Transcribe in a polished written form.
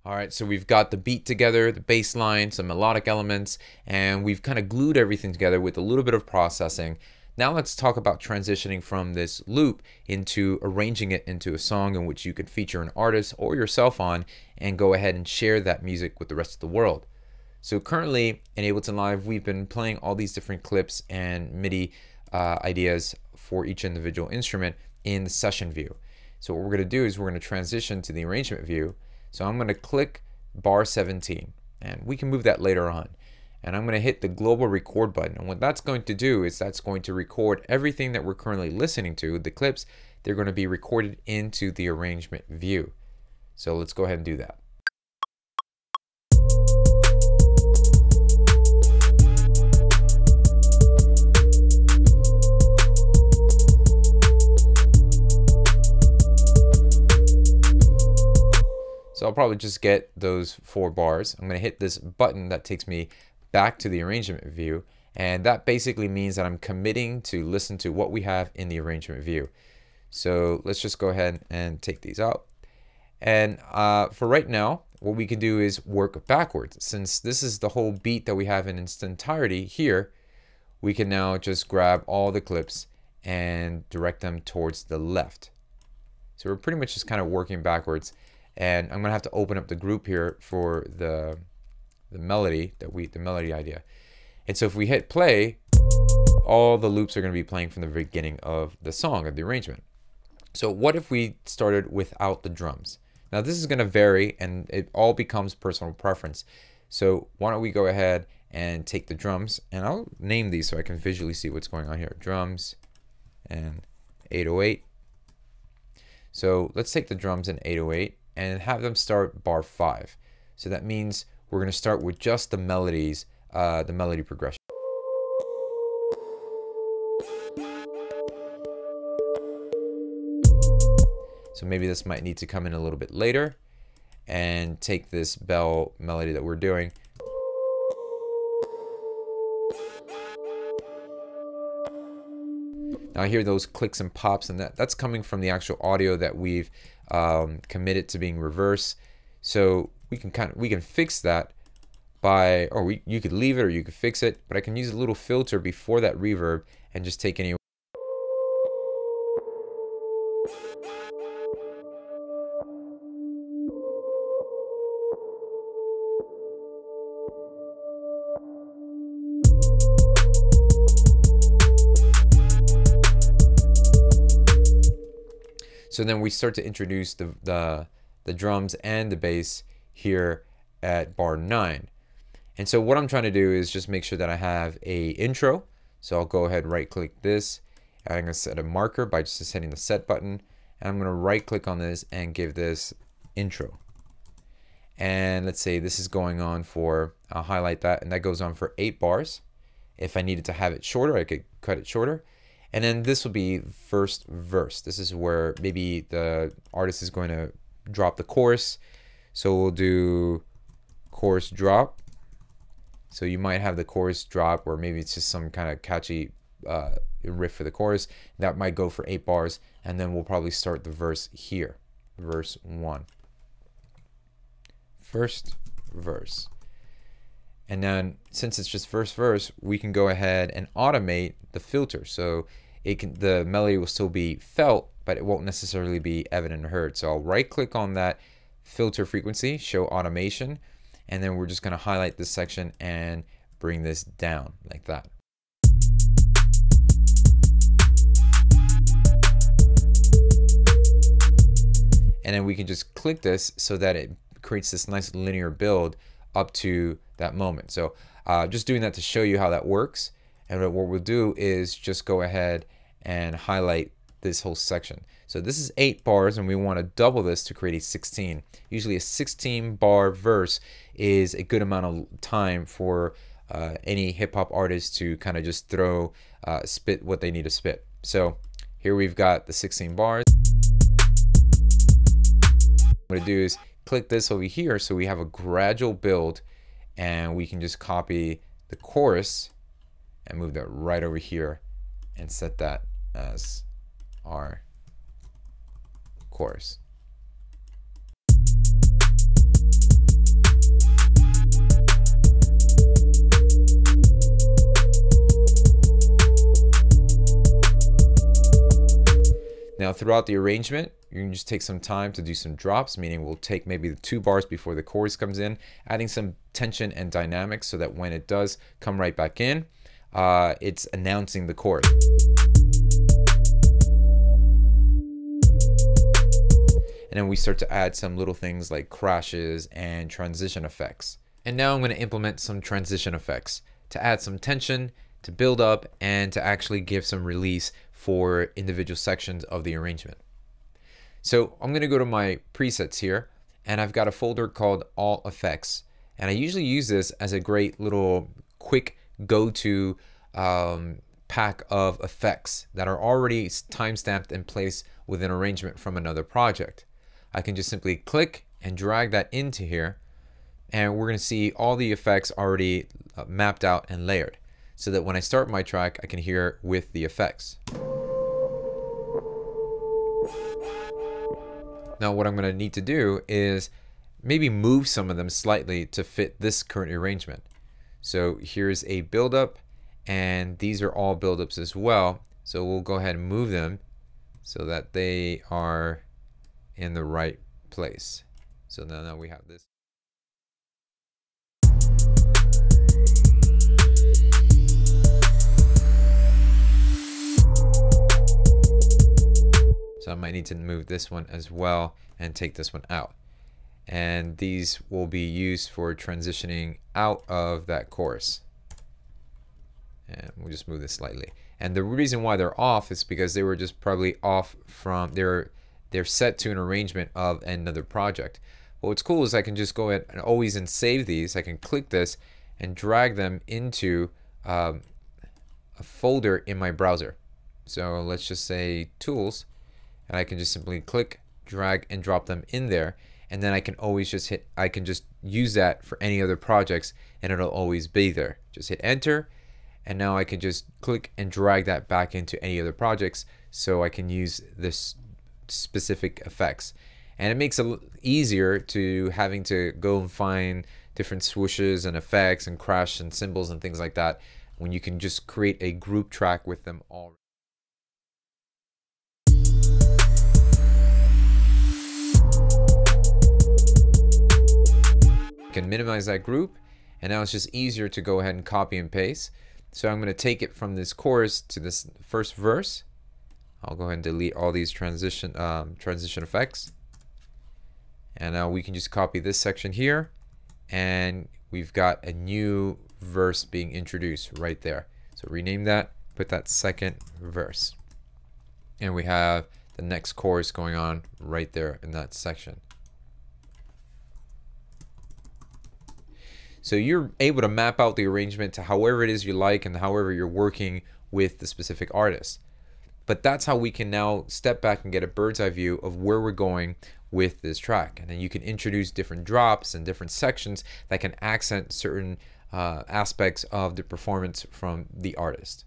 All right, so we've got the beat together, the bass line, some melodic elements, and we've kind of glued everything together with a little bit of processing. Now let's talk about transitioning from this loop into arranging it into a song in which you could feature an artist or yourself on and go ahead and share that music with the rest of the world. So currently in Ableton Live, we've been playing all these different clips and MIDI ideas for each individual instrument in the session view. So what we're going to do is we're going to transition to the arrangement view. So I'm going to click bar 17, and we can move that later on. And I'm going to hit the global record button. And what that's going to do is that's going to record everything that we're currently listening to, the clips. They're going to be recorded into the arrangement view. So let's go ahead and do that. So I'll probably just get those 4 bars. I'm going to hit this button that takes me back to the arrangement view, and that basically means that I'm committing to listen to what we have in the arrangement view. So let's just go ahead and take these out. And for right now, what we can do is work backwards. Since this is the whole beat that we have in its entirety here, we can now just grab all the clips and direct them towards the left. So we're pretty much just kind of working backwards. And I'm gonna have to open up the group here for the melody the melody idea. And so if we hit play, all the loops are gonna be playing from the beginning of the song, of the arrangement. So what if we started without the drums? Now this is gonna vary, and it all becomes personal preference. So why don't we go ahead and take the drums, and I'll name these so I can visually see what's going on here. Drums and 808. So let's take the drums and 808 and have them start bar 5. So that means we're going to start with just the melodies, the melody progression. So maybe this might need to come in a little bit later and take this bell melody that we're doing. Now I hear those clicks and pops, and that's coming from the actual audio that we've committed to being reverse. So we can fix that by, or you could leave it or you could fix it, but I can use a little filter before that reverb and just take any. So then we start to introduce the drums and the bass here at bar 9. And so what I'm trying to do is just make sure that I have a intro. So I'll go ahead and right click this. I'm going to set a marker by just hitting the set button. And I'm going to right click on this and give this intro. And let's say this is going on for, I'll highlight that, and that goes on for 8 bars. If I needed to have it shorter, I could cut it shorter. And then this will be first verse. This is where maybe the artist is going to drop the chorus. So we'll do chorus drop. So you might have the chorus drop, or maybe it's just some kind of catchy riff for the chorus. That might go for 8 bars. And then we'll probably start the verse here. Verse 1. First verse. And then since it's just first verse, we can go ahead and automate the filter. So the melody will still be felt, but it won't necessarily be evident and heard. So I'll right click on that filter frequency, show automation, and then we're just going to highlight this section and bring this down like that. And then we can just click this so that it creates this nice linear build up to that moment. So just doing that to show you how that works. And what we'll do is just go ahead and highlight this whole section. So this is 8 bars, and we want to double this to create a 16. Usually a 16 bar verse is a good amount of time for any hip hop artist to kind of just spit what they need to spit. So here we've got the 16 bars. What I'm going to do is click this over here so we have a gradual build, and we can just copy the chorus and move that right over here and set that as our chorus. throughout the arrangement, you can just take some time to do some drops, meaning we'll take maybe the 2 bars before the chorus comes in, adding some tension and dynamics so that when it does come right back in, it's announcing the chorus. And then we start to add some little things like crashes and transition effects. And now I'm going to implement some transition effects to add some tension, to build up, and to actually give some release for individual sections of the arrangement. So I'm going to go to my presets here, and I've got a folder called All Effects. And I usually use this as a great little quick go-to pack of effects that are already timestamped in place with an arrangement from another project. I can just simply click and drag that into here, and we're going to see all the effects already mapped out and layered, so that when I start my track, I can hear with the effects. Now what I'm going to need to do is maybe move some of them slightly to fit this current arrangement. So here's a buildup, and these are all buildups as well. So we'll go ahead and move them so that they are in the right place. So now we have this. So I might need to move this one as well and take this one out. And these will be used for transitioning out of that chorus. And we'll just move this slightly. And the reason why they're off is because they were just probably off from, they're set to an arrangement of another project. But what's cool is I can just go ahead and always save these. I can click this and drag them into a folder in my browser. So let's just say Tools, and I can just simply click, drag, and drop them in there. And then I can always just I can just use that for any other projects, and it'll always be there. Just hit enter, and now I can just click and drag that back into any other projects, so I can use this specific effects. And it makes it easier to having to go and find different swooshes and effects and crash and cymbals and things like that, when you can just create a group track with them all. Can minimize that group, and now it's just easier to go ahead and copy and paste. So I'm going to take it from this chorus to this first verse. I'll go ahead and delete all these transition effects, and now we can just copy this section here, and we've got a new verse being introduced right there. So rename that, put that second verse, and we have the next chorus going on right there in that section. So you're able to map out the arrangement to however it is you like and however you're working with the specific artist. But that's how we can now step back and get a bird's eye view of where we're going with this track. And then you can introduce different drops and different sections that can accent certain aspects of the performance from the artist.